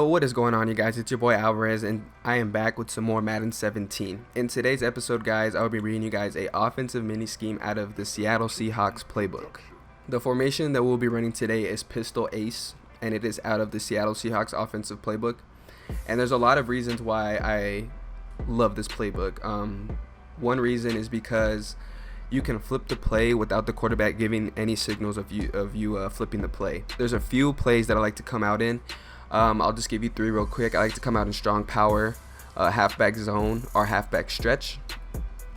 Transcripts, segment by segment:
What is going on, you guys? It's your boy Alvarez, and I am back with some more Madden 17. In today's episode, guys, I'll be reading you guys a offensive mini scheme out of the Seattle Seahawks playbook. The formation that we'll be running today is Pistol Ace, and it is out of the Seattle Seahawks offensive playbook. And there's a lot of reasons why I love this playbook. One reason is because you can flip the play without the quarterback giving any signals of you flipping the play. There's a few plays that I like to come out in. I'll just give you three real quick. I like to come out in strong power, halfback zone, or halfback stretch.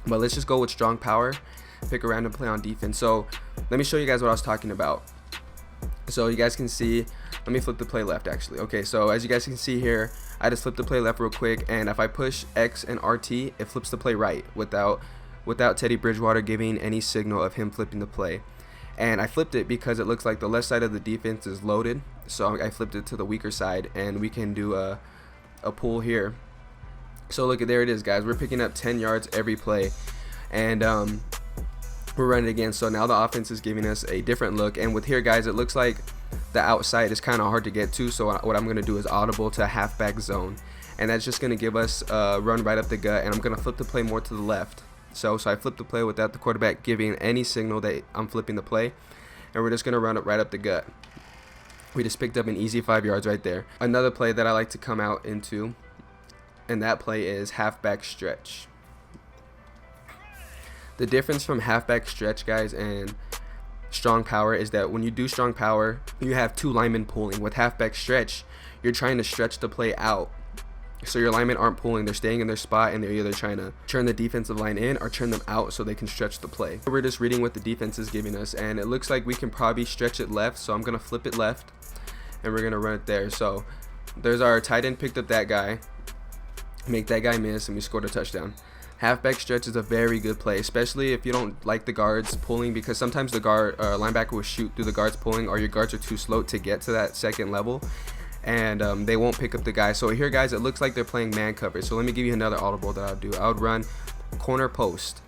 But let's just go with strong power. Pick a random play on defense. So let me show you guys what I was talking about. So you guys can see, let me flip the play left actually. Okay, so as you guys can see here, I just flipped the play left real quick, and if I push X and RT, it flips the play right without Teddy Bridgewater giving any signal of him flipping the play. And I flipped it because it looks like the left side of the defense is loaded, so I flipped it to the weaker side, and we can do a pull here. So look, there it is, guys. We're picking up 10 yards every play, and we're running again. So now the offense is giving us a different look, and with here, guys, it looks like the outside is kind of hard to get to, so what I'm going to do is audible to halfback zone, and that's just going to give us a run right up the gut, and I'm going to flip the play more to the left. So I flipped the play without the quarterback giving any signal that I'm flipping the play, and we're just going to run it right up the gut. We just picked up an easy 5 yards right there. Another play that I like to come out into, and that play is halfback stretch. The difference from halfback stretch, guys, and strong power is that when you do strong power, you have two linemen pulling. With halfback stretch, you're trying to stretch the play out. So your linemen aren't pulling, they're staying in their spot, and they're either trying to turn the defensive line in or turn them out so they can stretch the play. We're just reading what the defense is giving us, and it looks like we can probably stretch it left, so I'm going to flip it left, and we're going to run it there. So there's our tight end, picked up that guy, make that guy miss, and we scored a touchdown. Halfback stretch is a very good play, especially if you don't like the guards pulling, because sometimes the linebacker will shoot through the guards pulling, or your guards are too slow to get to that second level, and they won't pick up the guy. So here, guys, it looks like they're playing man coverage. So let me give you another audible that I would do. I would run corner post.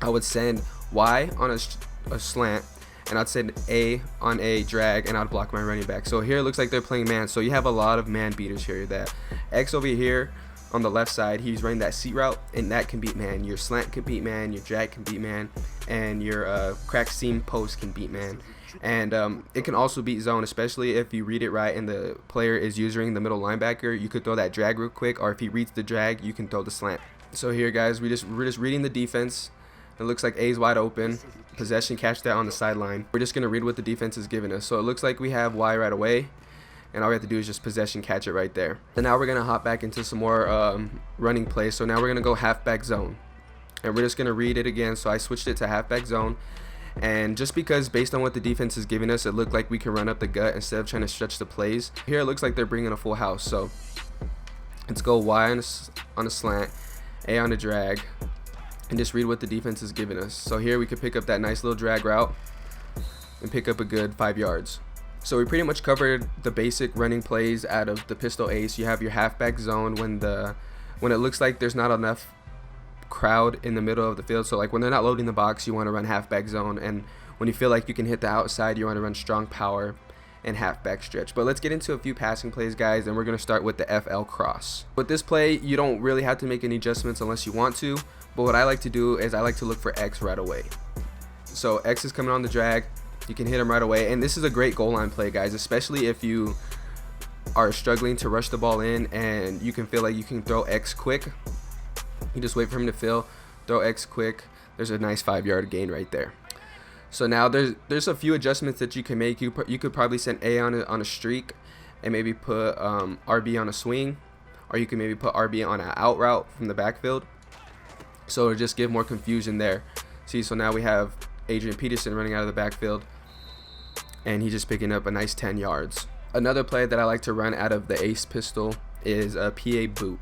I would send Y on a slant, and I'd send A on a drag, and I'd block my running back. So here it looks like they're playing man. So you have a lot of man beaters here. That X over here on the left side, he's running that seat route, and that can beat man. Your slant can beat man, your drag can beat man, and your crack seam post can beat man. And it can also beat zone, especially if you read it right and the player is using the middle linebacker. You could throw that drag real quick, or if he reads the drag, you can throw the slant. So here, guys, we're just reading the defense. It looks like A's wide open. Possession, catch that on the sideline. We're just going to read what the defense is giving us. So it looks like we have Y right away, and all we have to do is just possession, catch it right there. And now we're going to hop back into some more running plays. So now we're going to go halfback zone, and we're just going to read it again. So I switched it to halfback zone, and just because based on what the defense is giving us, it looked like we can run up the gut instead of trying to stretch the plays. Here it looks like they're bringing a full house, so let's go Y on a slant, A on a drag, and just read what the defense is giving us. So here we could pick up that nice little drag route and pick up a good 5 yards. So we pretty much covered the basic running plays out of the Pistol Ace. You have your halfback zone when it looks like there's not enough crowd in the middle of the field. So like when they're not loading the box, you want to run halfback zone, and when you feel like you can hit the outside, you want to run strong power and halfback stretch. But let's get into a few passing plays, guys, and we're going to start with the FL cross. With this play, you don't really have to make any adjustments unless you want to, but what I like to do is I like to look for X right away. So X is coming on the drag, you can hit him right away, and this is a great goal line play, guys, especially if you are struggling to rush the ball in and you can feel like you can throw X quick. You just wait for him to fill, throw X quick. There's a nice 5 yard gain right there. So now there's a few adjustments that you can make. You could probably send A on a streak and maybe put RB on a swing, or you can maybe put RB on an out route from the backfield. So it'll just give more confusion there. See, so now we have Adrian Peterson running out of the backfield, and he's just picking up a nice 10 yards. Another play that I like to run out of the Ace pistol is a PA boot.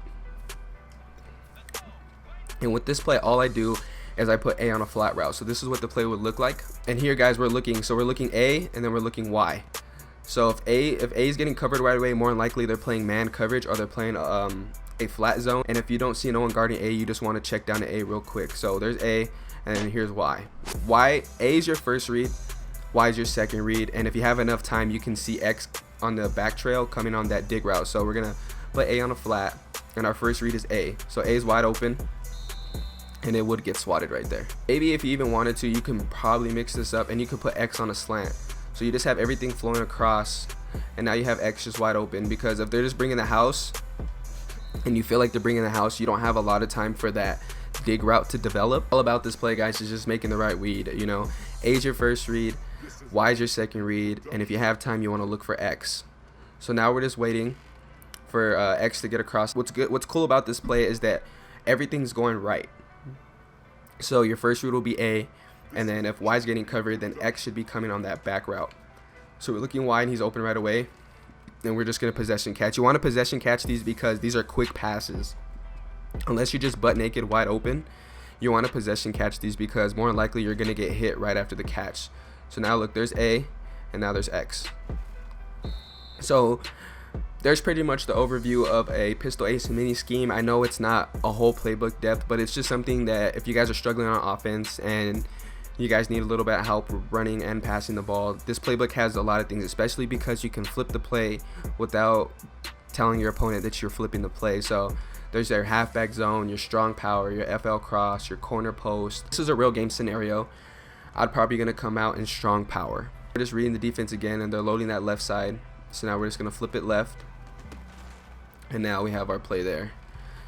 And with this play, all I do is I put A on a flat route. So this is what the play would look like. And here, guys, we're looking A, and then we're looking Y. So if A is getting covered right away, more than likely they're playing man coverage, or they're playing a flat zone. And if you don't see no one guarding A, you just want to check down to A real quick. So there's A, and then here's Y. A is your first read, Y is your second read, and if you have enough time, you can see X on the back trail coming on that dig route. So we're gonna put A on a flat, and our first read is A. So A is wide open, and it would get swatted right there. Maybe if you even wanted to, you can probably mix this up and you could put X on a slant. So you just have everything flowing across, and now you have X just wide open, because if they're just bringing the house and you feel like they're bringing the house, you don't have a lot of time for that dig route to develop. All about this play, guys, is just making the right read. You know, A is your first read, Y is your second read, and if you have time, you want to look for X. So now we're just waiting for X to get across. What's cool about this play is that everything's going right. So your first read will be A, and then if Y is getting covered, then X should be coming on that back route. So we're looking wide, and he's open right away, and we're just going to possession catch. You want to possession catch these because these are quick passes. Unless you're just butt naked wide open, you want to possession catch these because more than likely you're going to get hit right after the catch. So now look, there's A, and now there's X. So there's pretty much the overview of a pistol ace mini scheme. I know it's not a whole playbook depth, but it's just something that if you guys are struggling on offense and you guys need a little bit of help running and passing the ball, this playbook has a lot of things, especially because you can flip the play without telling your opponent that you're flipping the play. So there's their halfback zone, your strong power, your FL cross, your corner post. This is a real game scenario. I'd probably gonna come out in strong power. We're just reading the defense again, and they're loading that left side. So now we're just gonna flip it left, and now we have our play there.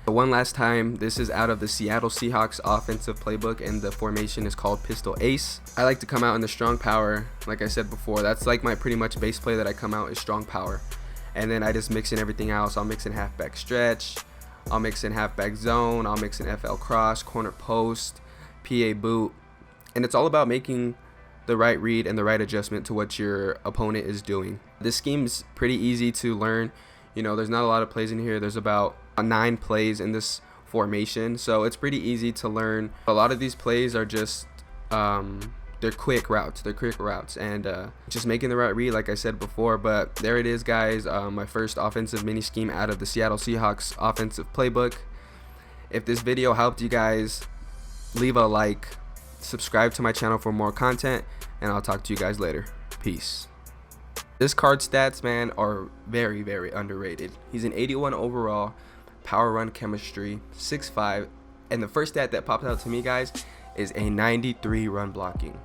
One last time, this is out of the Seattle Seahawks offensive playbook, and the formation is called Pistol Ace. I like to come out in the strong power, like I said before. That's like my pretty much base play that I come out is strong power, and then I just mix in everything else. I'll mix in halfback stretch, I'll mix in halfback zone, I'll mix in FL cross, corner post, PA boot, and it's all about making the right read and the right adjustment to what your opponent is doing. This scheme's pretty easy to learn. You know, there's not a lot of plays in here. There's about 9 plays in this formation, so it's pretty easy to learn. A lot of these plays are just they're quick routes, and just making the right read, like I said before. But there it is, guys, my first offensive mini scheme out of the Seattle Seahawks offensive playbook. If this video helped you guys, leave a like, subscribe to my channel for more content, and I'll talk to you guys later. Peace. This card stats, man, are very, very underrated. He's an 81 overall, power run chemistry, 6'5", and the first stat that popped out to me, guys, is a 93 run blocking.